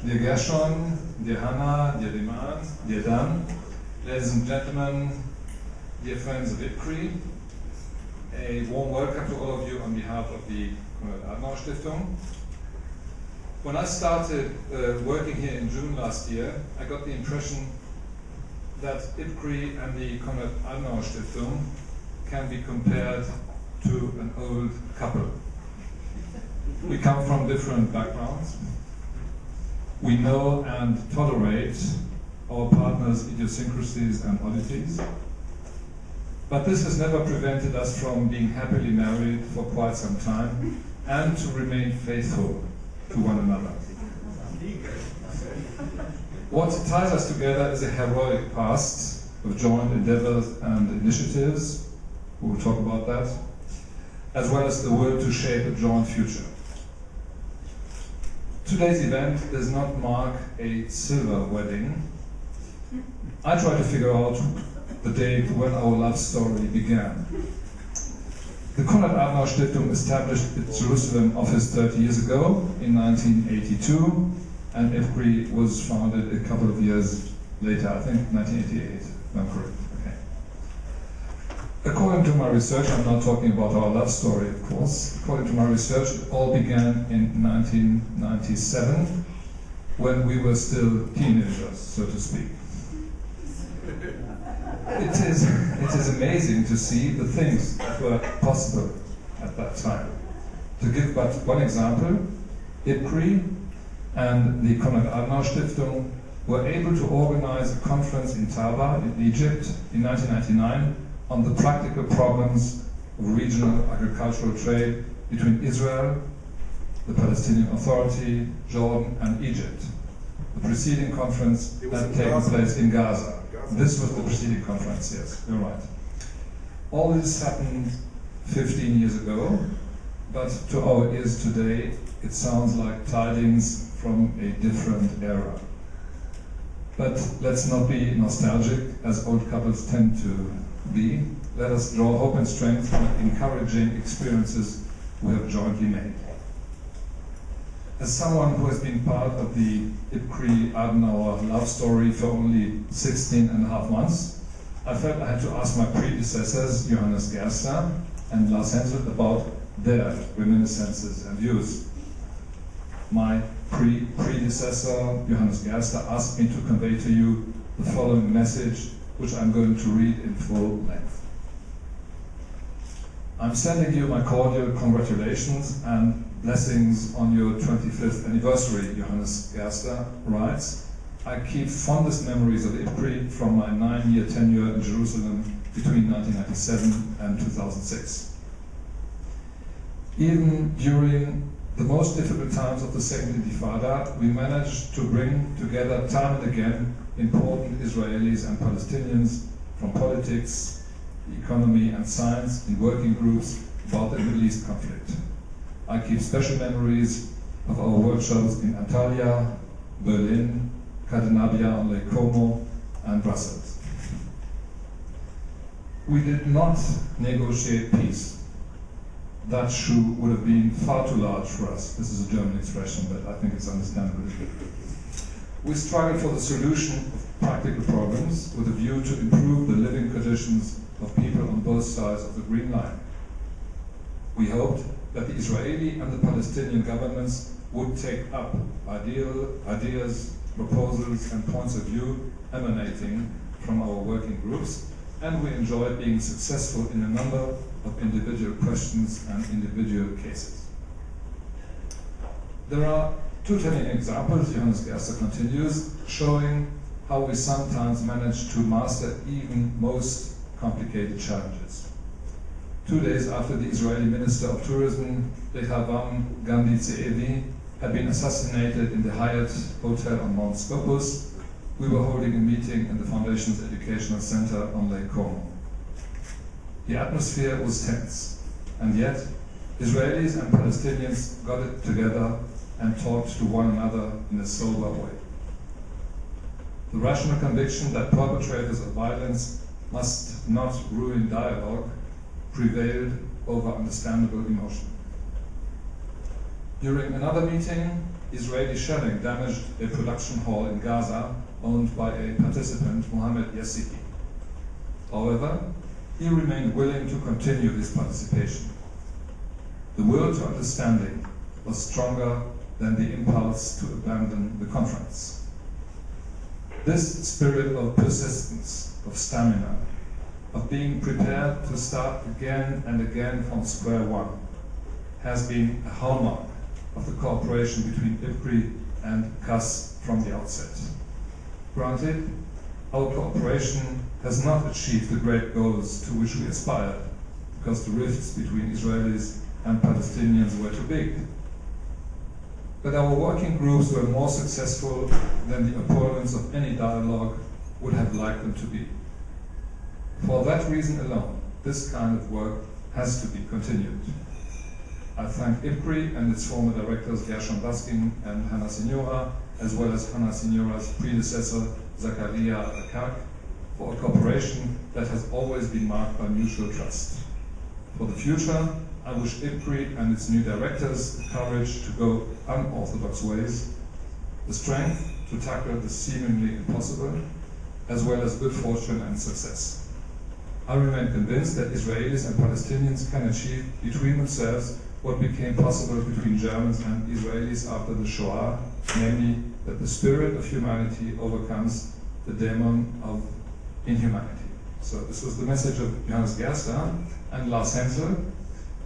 Dear Gershon, dear Hannah, dear Demand, dear Dan, ladies and gentlemen, dear friends of IPCRI, a warm welcome to all of you on behalf of the Konrad Adenauer Stiftung. When I started working here in June last year, I got the impression that IPCRI and the Konrad Adenauer Stiftung can be compared to an old couple. We come from different backgrounds. We know and tolerate our partners' idiosyncrasies and oddities. But this has never prevented us from being happily married for quite some time and to remain faithful to one another. What ties us together is a heroic past of joint endeavors and initiatives, we will talk about that, as well as the will to shape a joint future. Today's event does not mark a silver wedding. I try to figure out the date when our love story began. The Konrad Adenauer Stiftung established its Jerusalem office 30 years ago in 1982, and IPCRI was founded a couple of years later, I think 1988, if I'm correct. According to my research, I'm not talking about our love story, of course. According to my research, it all began in 1997, when we were still teenagers, so to speak. It is amazing to see the things that were possible at that time. To give but one example, IPCRI and the Konrad Adenauer Stiftung were able to organize a conference in Taba, in Egypt, in 1999, on the practical problems of regional agricultural trade between Israel, the Palestinian Authority, Jordan, and Egypt. The preceding conference had taken place in Gaza. This was the preceding conference, yes, you're right. All this happened 15 years ago, but to our ears today, it sounds like tidings from a different era. But let's not be nostalgic, as old couples tend to be. Let us draw hope and strength from encouraging experiences we have jointly made. As someone who has been part of the IPCRI-Adenauer love story for only 16 and a half months, I felt I had to ask my predecessors, Johannes Gerster and Lars Hensel, about their reminiscences and views. My predecessor, Johannes Gerster, asked me to convey to you the following message, which I'm going to read in full length. I'm sending you my cordial congratulations and blessings on your 25th anniversary, Johannes Gerster writes. I keep fondest memories of IPCRI from my 9-year tenure in Jerusalem between 1997 and 2006. Even during the most difficult times of the Second Intifada, we managed to bring together time and again important Israelis and Palestinians from politics, economy and science in working groups about the Middle East conflict. I keep special memories of our workshops in Antalya, Berlin, Cadenabia on Lake Como, and Brussels. We did not negotiate peace. That shoe would have been far too large for us. This is a German expression, but I think it's understandable. We struggled for the solution of practical problems with a view to improve the living conditions of people on both sides of the Green Line. We hoped that the Israeli and the Palestinian governments would take up ideas, proposals, and points of view emanating from our working groups, and we enjoyed being successful in a number of individual questions and individual cases. There are two telling examples, Johannes Gerster continues, showing how we sometimes manage to master even most complicated challenges. 2 days after the Israeli Minister of Tourism, Rehavam Gandhi Ze'evi, had been assassinated in the Hyatt Hotel on Mount Scopus, we were holding a meeting in the Foundation's Educational Center on Lake Como. The atmosphere was tense, and yet Israelis and Palestinians got it together and talked to one another in a sober way. The rational conviction that perpetrators of violence must not ruin dialogue prevailed over understandable emotion. During another meeting, Israeli shelling damaged a production hall in Gaza owned by a participant, Mohammed Yassiki. However, he remained willing to continue this participation. The will to understanding was stronger than the impulse to abandon the conference. This spirit of persistence, of stamina, of being prepared to start again and again from square one, has been a hallmark of the cooperation between IPCRI and CAS from the outset. Granted, our cooperation has not achieved the great goals to which we aspired, because the rifts between Israelis and Palestinians were too big. But our working groups were more successful than the opponents of any dialogue would have liked them to be. For that reason alone, this kind of work has to be continued. I thank IPCRI and its former directors Gershon Baskin and Hannah Signora, as well as Hannah Signora's predecessor Zakaria Akak, for a cooperation that has always been marked by mutual trust. For the future, I wish IPCRI and its new directors the courage to go unorthodox ways, the strength to tackle the seemingly impossible, as well as good fortune and success. I remain convinced that Israelis and Palestinians can achieve between themselves what became possible between Germans and Israelis after the Shoah, namely that the spirit of humanity overcomes the demon of inhumanity. So this was the message of Johannes Gerster, and Lars Hensel,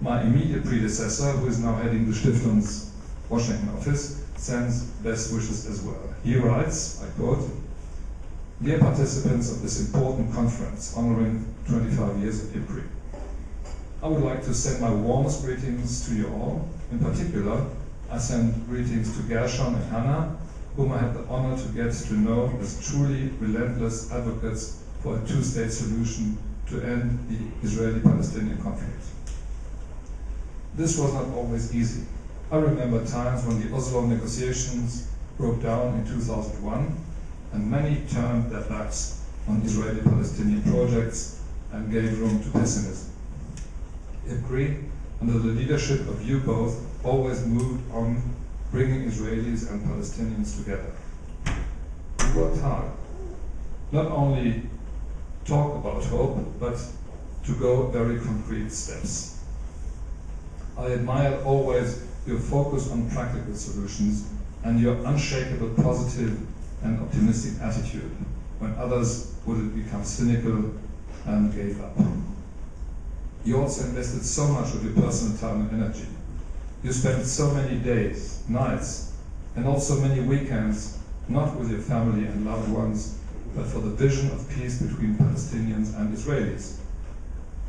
my immediate predecessor, who is now heading the Stiftung's Washington office, sends best wishes as well. He writes, I quote, "Dear participants of this important conference honoring 25 years of IPCRI, I would like to send my warmest greetings to you all. In particular, I send greetings to Gershon and Hannah, whom I had the honor to get to know as truly relentless advocates for a two-state solution to end the Israeli-Palestinian conflict. This was not always easy. I remember times when the Oslo negotiations broke down in 2001, and many turned their backs on Israeli-Palestinian projects and gave room to pessimism. IPCRI, under the leadership of you both, always moved on bringing Israelis and Palestinians together. We worked hard, not only talk about hope, but to go very concrete steps. I admired always your focus on practical solutions and your unshakable positive and optimistic attitude when others would become cynical and gave up. You also invested so much of your personal time and energy. You spent so many days, nights, and also many weekends, not with your family and loved ones, but for the vision of peace between Palestinians and Israelis.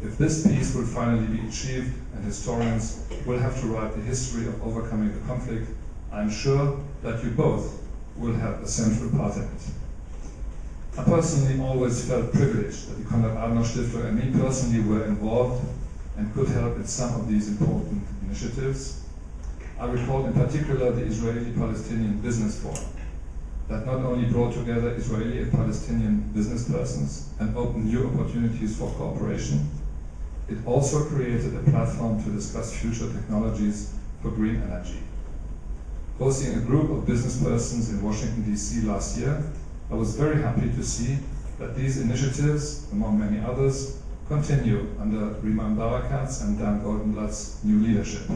If this peace will finally be achieved, and historians will have to write the history of overcoming the conflict, I'm sure that you both will have a central part in it. I personally always felt privileged that the Konrad Adenauer Stiftung and me personally were involved and could help in some of these important initiatives. I recall in particular the Israeli-Palestinian Business Forum that not only brought together Israeli and Palestinian business persons and opened new opportunities for cooperation, it also created a platform to discuss future technologies for green energy. Hosting a group of business persons in Washington, D.C. last year, I was very happy to see that these initiatives, among many others, continue under Riman Barakat's and Dan Goldenblatt's new leadership.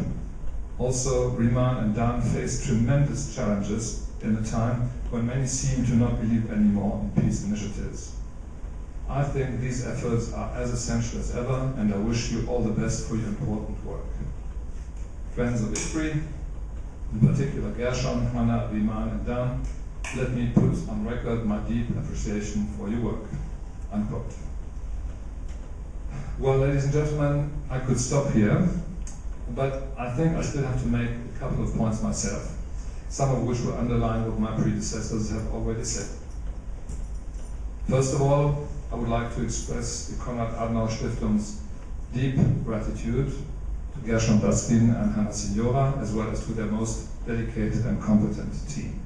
Also, Riman and Dan faced tremendous challenges in a time when many seem to not believe anymore in peace initiatives. I think these efforts are as essential as ever, and I wish you all the best for your important work. Friends of IPCRI, in particular Gershon, Hannah, Riman, and Dan, let me put on record my deep appreciation for your work." Unquote. Well, ladies and gentlemen, I could stop here, but I think I still have to make a couple of points myself, some of which will underline what my predecessors have already said. First of all, I would like to express the Konrad Adenauer Stiftung's deep gratitude to Gershon Baskin and Hannah Signora, as well as to their most dedicated and competent team.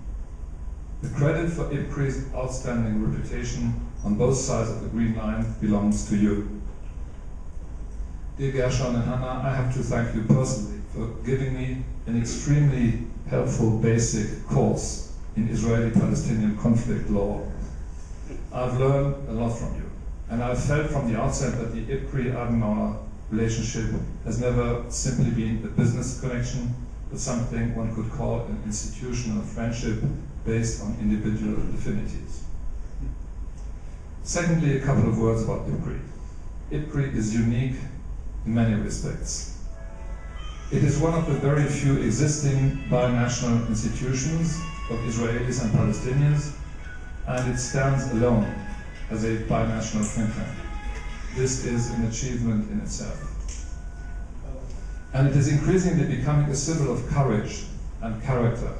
The credit for IPCRI's outstanding reputation on both sides of the Green Line belongs to you. Dear Gershon and Hannah, I have to thank you personally for giving me an extremely helpful basic course in Israeli-Palestinian conflict law. I've learned a lot from you, and I've felt from the outset that the IPCRI-Adenauer relationship has never simply been a business connection, but something one could call an institutional friendship based on individual affinities. Secondly, a couple of words about IPCRI. IPCRI is unique in many respects. It is one of the very few existing binational institutions of Israelis and Palestinians, and it stands alone as a binational think tank. This is an achievement in itself. And it is increasingly becoming a symbol of courage and character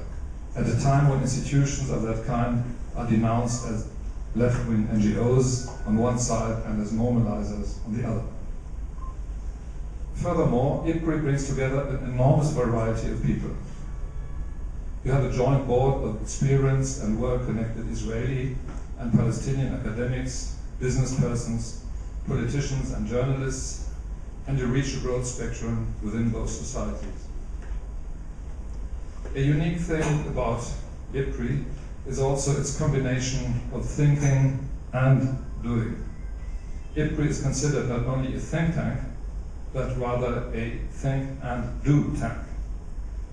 at a time when institutions of that kind are denounced as left-wing NGOs on one side and as normalizers on the other. Furthermore, IPCRI brings together an enormous variety of people. You have a joint board of experienced and well-connected Israeli and Palestinian academics, business persons, politicians and journalists, and you reach a broad spectrum within both societies. A unique thing about IPCRI is also its combination of thinking and doing. IPCRI is considered not only a think tank, but rather a think and do tank.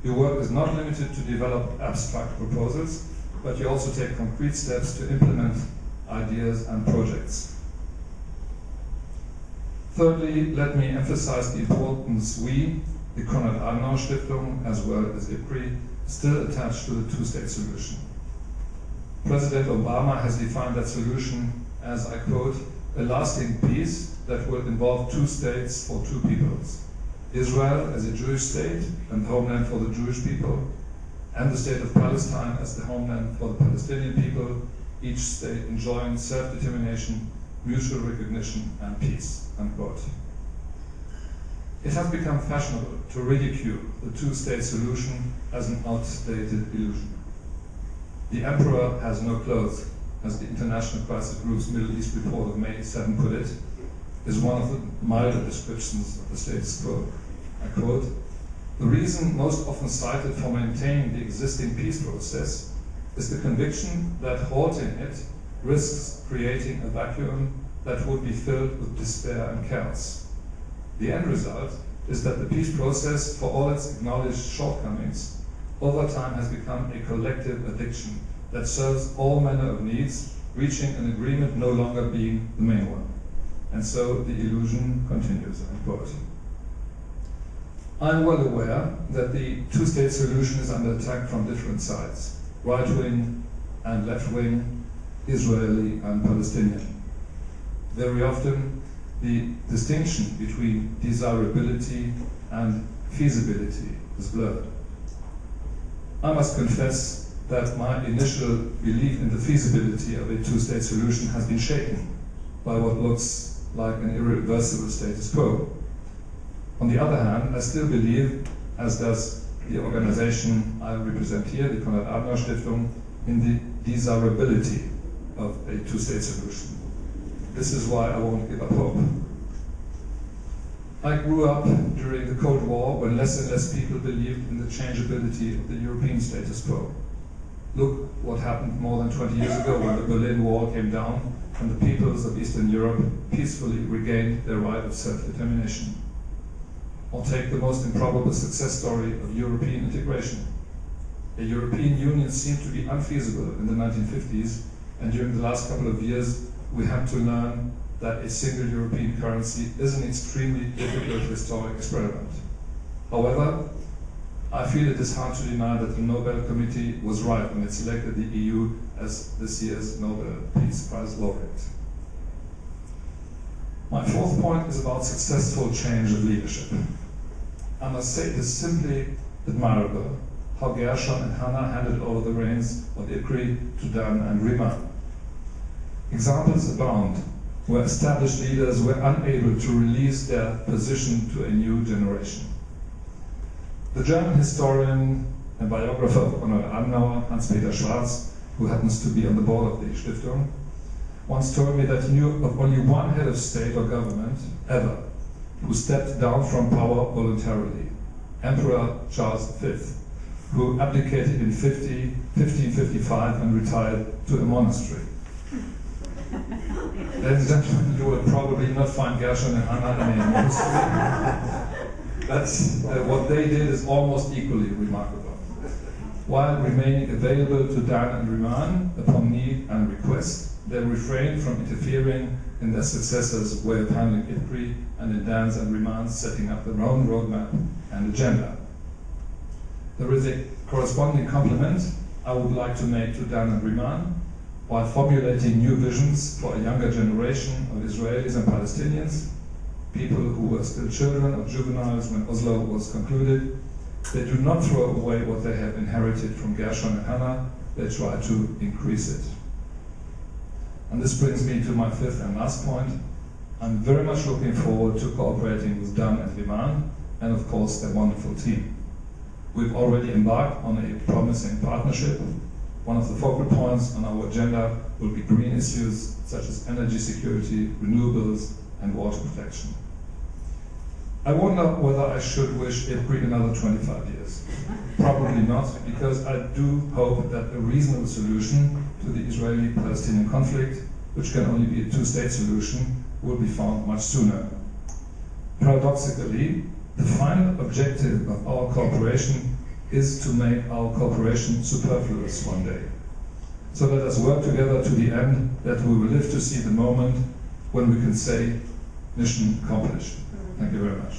Your work is not limited to develop abstract proposals, but you also take concrete steps to implement ideas and projects. Thirdly, let me emphasize the importance we, the Konrad Adenauer Stiftung, as well as IPCRI, still attach to the two-state solution. President Obama has defined that solution as, I quote, a lasting peace that will involve two states for two peoples. Israel as a Jewish state and homeland for the Jewish people, and the state of Palestine as the homeland for the Palestinian people, each state enjoying self-determination, mutual recognition, and peace, unquote. It has become fashionable to ridicule the two-state solution as an outdated illusion. The emperor has no clothes, as the International Crisis Group's Middle East report of May 7 put it, is one of the milder descriptions of the status quo. I quote, "The reason most often cited for maintaining the existing peace process is the conviction that halting it risks creating a vacuum that would be filled with despair and chaos. The end result is that the peace process, for all its acknowledged shortcomings, over time has become a collective addiction that serves all manner of needs, reaching an agreement no longer being the main one. And so the illusion continues," unquote. I'm well aware that the two-state solution is under attack from different sides, right-wing and left-wing, Israeli and Palestinian. Very often, the distinction between desirability and feasibility is blurred. I must confess that my initial belief in the feasibility of a two-state solution has been shaken by what looks like an irreversible status quo. On the other hand, I still believe, as does the organization I represent here, the Konrad Adenauer Stiftung, in the desirability of a two-state solution. This is why I won't give up hope. I grew up during the Cold War when less and less people believed in the changeability of the European status quo. Look what happened more than 20 years ago when the Berlin Wall came down and the peoples of Eastern Europe peacefully regained their right of self-determination. Or take the most improbable success story of European integration. A European Union seemed to be unfeasible in the 1950s, and during the last couple of years we had to learn that a single European currency is an extremely difficult historic experiment. However, I feel it is hard to deny that the Nobel Committee was right when it selected the EU as this year's Nobel Peace Prize laureate. My fourth point is about successful change of leadership. I must say it is simply admirable how Gershon and Hannah handed over the reins of IPCRI to Dan and Rima. Examples abound where established leaders were unable to release their position to a new generation. The German historian and biographer of Konrad Adenauer, Hans-Peter Schwarz, who happens to be on the board of the Stiftung, once told me that he knew of only one head of state or government, ever, who stepped down from power voluntarily, Emperor Charles V, who abdicated in 1555 and retired to a monastery. Ladies and gentlemen, you will probably not find Gershon and Hannah in a monastery. But what they did is almost equally remarkable. While remaining available to Dan and Riemann upon need and request, they refrained from interfering in their successors' way of handling IPCRI, and in Dan's and Riemann's setting up their own roadmap and agenda. There is a corresponding compliment I would like to make to Dan and Riemann. While formulating new visions for a younger generation of Israelis and Palestinians, people who were still children or juveniles when Oslo was concluded, they do not throw away what they have inherited from Gershon and Hannah, they try to increase it. And this brings me to my fifth and last point. I'm very much looking forward to cooperating with Dan and Riemann, and of course their wonderful team. We've already embarked on a promising partnership. One of the focal points on our agenda will be green issues such as energy security, renewables, and water protection. I wonder whether I should wish IPCRI another 25 years. Probably not, because I do hope that a reasonable solution to the Israeli-Palestinian conflict, which can only be a two-state solution, will be found much sooner. Paradoxically, the final objective of our cooperation is to make our cooperation superfluous one day. So let us work together to the end that we will live to see the moment when we can say, mission accomplished. Thank you very much.